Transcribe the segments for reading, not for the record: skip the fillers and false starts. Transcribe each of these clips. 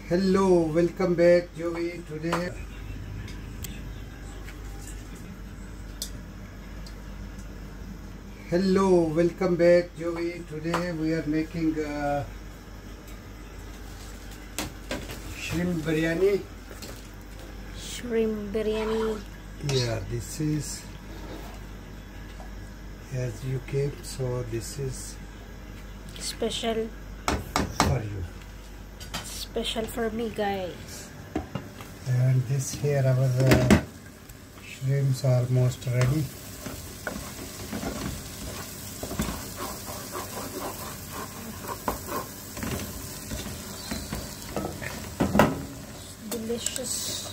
Hello, welcome back, Joey. Today, we are making shrimp biryani. Shrimp biryani. Yeah, this is as you came, so this is Special for you. Special for me, guys. And this here our shrimps are almost ready. Delicious.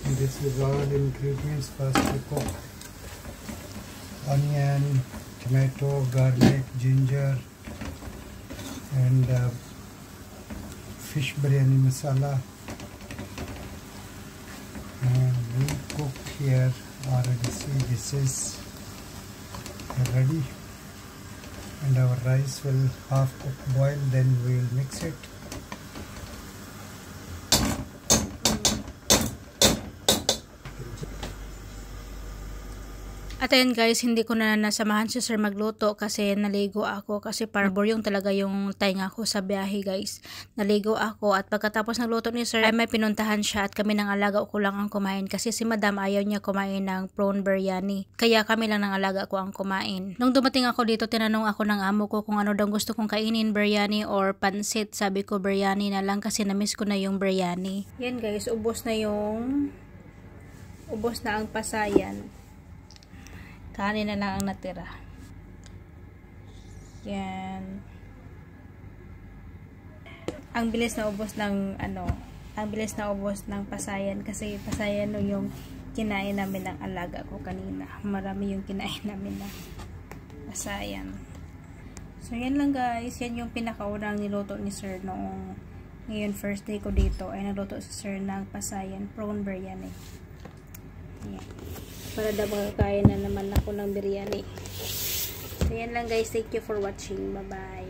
And this is all ingredients. First we cook onion, tomato, garlic, ginger, and fish biryani masala. And we cook here already. See, this is ready, and our rice will half cook boil, then we will mix it. At ayun guys, hindi ko na nasamahan si sir magluto kasi naligo ako kasi parbor yung talaga yung tainga ko sa biyahe guys. Naligo ako at pagkatapos ng luto ni sir ay may pinuntahan siya at kami ng alaga ko lang ang kumain kasi si madam ayaw niya kumain ng prawn biryani. Kaya kami lang ng alaga ko ang kumain. Nung dumating ako dito, tinanong ako ng amo ko kung ano daw gusto kong kainin, biryani or pansit. Sabi ko biryani na lang kasi namiss ko na yung biryani. Yan guys, ubos na ang pasayan. Kanin na lang ang natira. Yan. Ang bilis na ubos ng pasayan kasi pasayan no yung kinain namin ng alaga ko kanina. Marami yung kinain namin na pasayan. So yan lang guys, yan yung pinakaunang niluto ni sir noong ngayon first day ko dito ay nagluto si sir ng pasayan prawn biryani. Yan. Para daw makakain na naman ako ng biryani. So yan lang guys, thank you for watching. Bye bye.